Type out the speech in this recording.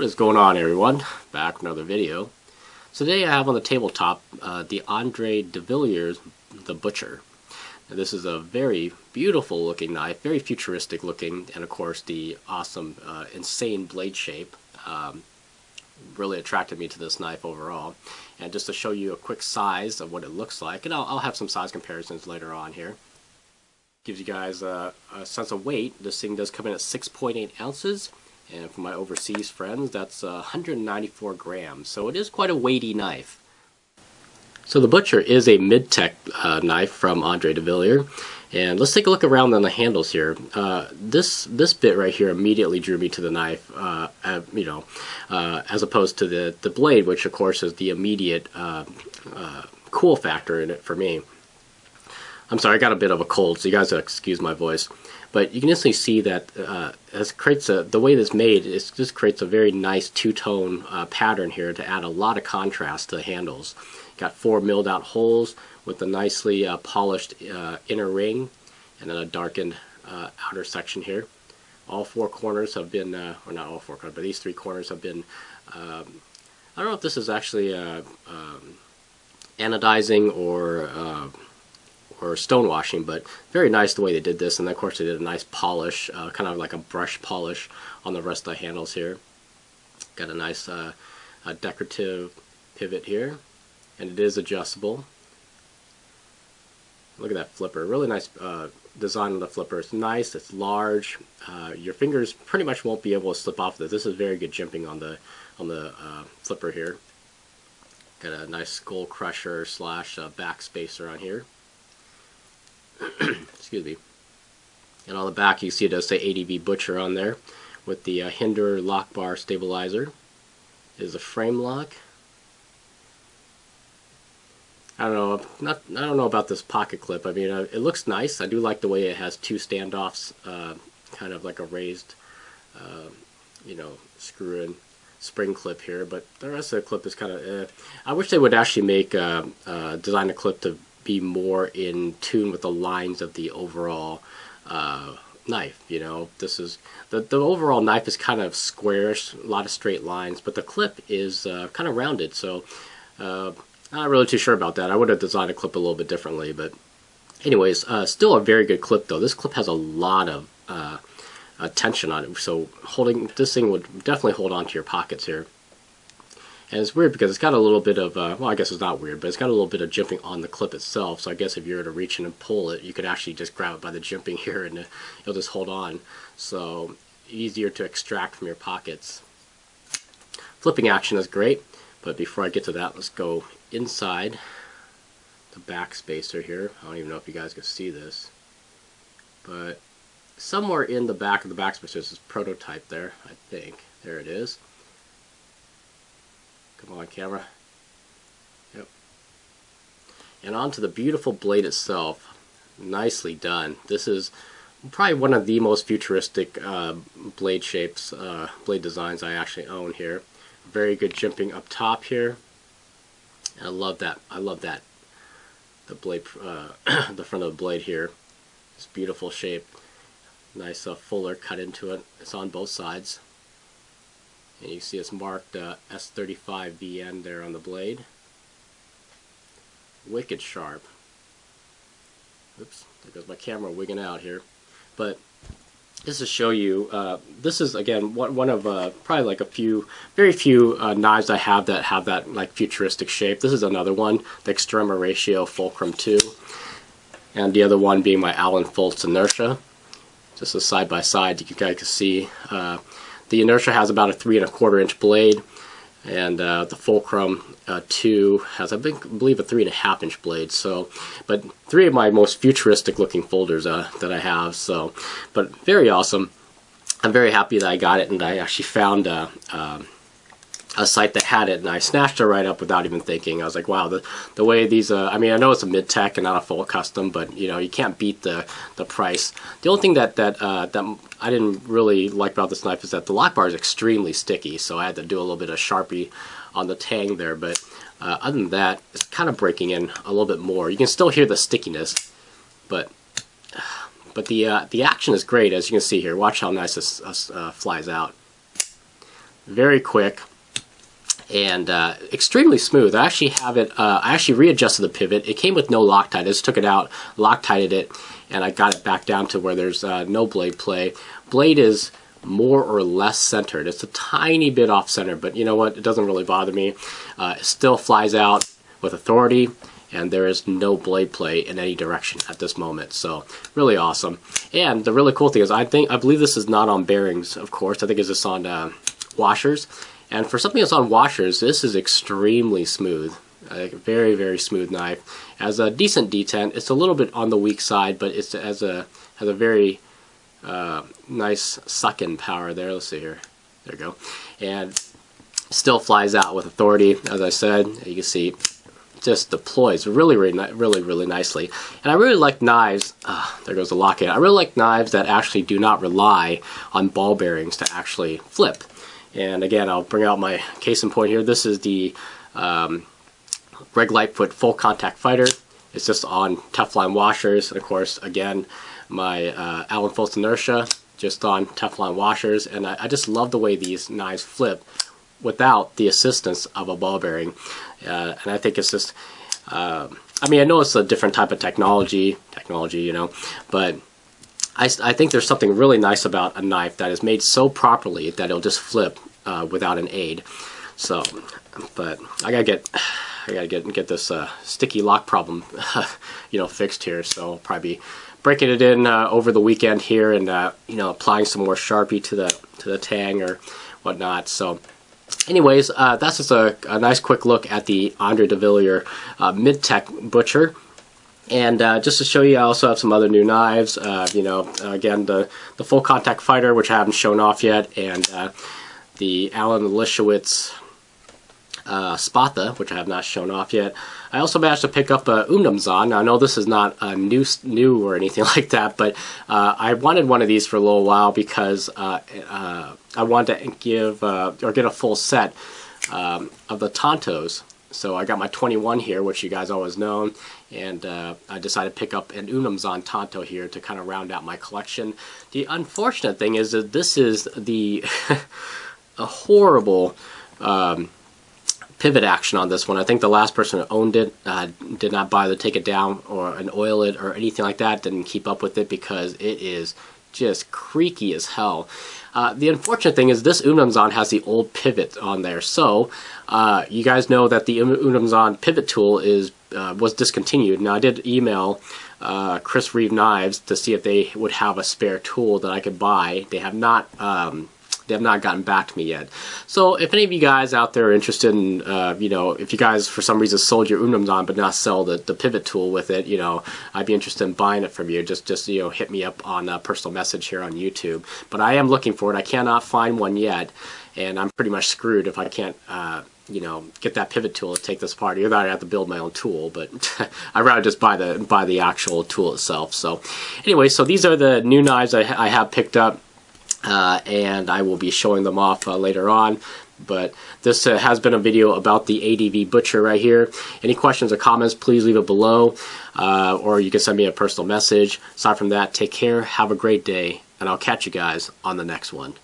What is going on, everyone? Back with another video. So today I have on the tabletop the Andre de Villier's The Butcher. Now, this is a very beautiful looking knife, very futuristic looking, and of course the awesome, insane blade shape really attracted me to this knife overall. And just to show you a quick size of what it looks like, and I'll have some size comparisons later on here. Gives you guys a sense of weight. This thing does come in at 6.8 ounces. And for my overseas friends, that's 194 grams. So it is quite a weighty knife. So the Butcher is a mid-tech knife from Andre de Villier. And let's take a look around on the handles here. This bit right here immediately drew me to the knife, as opposed to the blade, which of course is the immediate cool factor in it for me. I'm sorry, I got a bit of a cold, so you guys excuse my voice. But you can instantly see that the way this made, it just creates a very nice two-tone pattern here to add a lot of contrast to the handles. Got 4 milled out holes with a nicely polished inner ring and then a darkened outer section here. All 4 corners have been, or not all 4 corners, but these 3 corners have been, I don't know if this is actually anodizing or stonewashing, but very nice the way they did this. And of course they did a nice polish, kind of like a brush polish on the rest of the handles here. Got a nice decorative pivot here, and it is adjustable. Look at that flipper, really nice design on the flipper. It's nice, it's large. Your fingers pretty much won't be able to slip off this. This is very good jimping on the flipper here. Got a nice skull crusher slash back spacer on here. Excuse me. And on the back you see it does say ADV Butcher on there with the Hinder lock bar stabilizer. It is a frame lock. I don't know about this pocket clip. I mean, it looks nice. I do like the way it has 2 standoffs, kind of like a raised, screw-in spring clip here. But the rest of the clip is kind of. I wish they would actually make design a clip to be more in tune with the lines of the overall knife. This is the overall knife is kind of squarish, a lot of straight lines, but the clip is kind of rounded. So I'm not really too sure about that. I would have designed a clip a little bit differently, but anyways, still a very good clip though. This clip has a lot of tension on it, so holding this thing would definitely hold on to your pockets here. And it's weird because it's got a little bit of, well, I guess it's not weird, but it's got a little bit of jimping on the clip itself. So I guess if you were to reach in and pull it, you could actually just grab it by the jimping here and it'll just hold on. So easier to extract from your pockets. Flipping action is great, but before I get to that, let's go inside the back spacer here. I don't even know if you guys can see this, but somewhere in the back of the back spacer is this prototype there, I think. There it is. Come on, camera. Yep. And onto the beautiful blade itself. Nicely done. This is probably one of the most futuristic blade shapes, blade designs I actually own here. Very good jimping up top here. And I love that. I love that. The blade, the front of the blade here. This beautiful shape. Nice fuller cut into it. It's on both sides. And you see it's marked S35VN there on the blade. Wicked sharp. Oops, there goes my camera wigging out here. But this to show you, this is again one of probably like very few knives I have that like futuristic shape. This is another one, the Extrema Ratio Fulcrum 2, and the other one being my Allen Fultz Inertia. Just a side by side, you guys can see. The Inertia has about a 3¼ inch blade, and the Fulcrum 2 has, I believe, a 3½ inch blade. So, but 3 of my most futuristic looking folders that I have. So, but very awesome. I'm very happy that I got it, and I actually found a site that had it, and I snatched it right up without even thinking. I was like, wow, the way these, I mean, I know it's a mid-tech and not a full custom, but you can't beat the price. The only thing that I didn't really like about this knife is that the lock bar is extremely sticky, so I had to do a little bit of Sharpie on the tang there, but other than that, it's kind of breaking in a little bit more. You can still hear the stickiness, but the action is great, as you can see here. Watch how nice this flies out. very quick, and extremely smooth. I actually have it, I actually readjusted the pivot. It came with no Loctite. I just took it out, Loctited it, and I got it back down to where there's no blade play. Blade is more or less centered. It's a tiny bit off center, but you know what? It doesn't really bother me. It still flies out with authority, and there is no blade play in any direction at this moment. So really awesome. And the really cool thing is, I believe this is not on bearings, of course. I think it's just on washers. And for something that's on washers, this is extremely smooth. A very, very smooth knife. Has a decent detent. It's a little bit on the weak side, but it has a very nice suck-in power there. Let's see here. There we go. And still flies out with authority, as I said. You can see just deploys really nicely. And I really like knives. There goes the lock in. I really like knives that actually do not rely on ball bearings to actually flip. And again, I'll bring out my case in point here. This is the Greg Lightfoot full contact fighter. It's just on Teflon washers. And of course, again, my Allen Fultz Inertia, just on Teflon washers. And I just love the way these knives flip without the assistance of a ball bearing. And I think it's just, I mean, I know it's a different type of technology, you know, but I think there's something really nice about a knife that is made so properly that it'll just flip without an aid. So, but I gotta get this sticky lock problem, you know, fixed here. So I'll probably be breaking it in over the weekend here, and you know, applying some more Sharpie to the tang or whatnot. So, anyways, that's just a nice quick look at the Andre de Villier midtech Butcher. And just to show you, I also have some other new knives. You know, again, the full contact fighter, which I haven't shown off yet, and the Allen Lischewitz Spatha, which I have not shown off yet. I also managed to pick up a Umnumzahn. Now, I know this is not new or anything like that, but I wanted one of these for a little while because I wanted to give or get a full set of the Tontos. So I got my 21 here, which you guys always know, and I decided to pick up an Umnumzahn Tonto here to kind of round out my collection. The unfortunate thing is that this is the a horrible pivot action on this one. I think the last person who owned it did not bother to take it down and oil it or anything like that, didn't keep up with it because it is just creaky as hell. The unfortunate thing is this Umnumzahn has the old pivot on there, so you guys know that the Umnumzahn pivot tool was discontinued. Now, I did email Chris Reeve Knives to see if they would have a spare tool that I could buy. They have not gotten back to me yet. So if any of you guys out there are interested in, you know, if you guys for some reason sold your Umnumzahn but not sell the pivot tool with it, you know, I'd be interested in buying it from you. Just you know, hit me up on a personal message here on YouTube. But I am looking for it. I cannot find one yet, and I'm pretty much screwed if I can't, you know, get that pivot tool to take this apart. Either I have to build my own tool, but I'd rather just buy the actual tool itself. So anyway, so these are the new knives I have picked up. And I will be showing them off later on. But this has been a video about the ADV Butcher right here. Any questions or comments, please leave it below, or you can send me a personal message. Aside from that, take care, have a great day, and I'll catch you guys on the next one.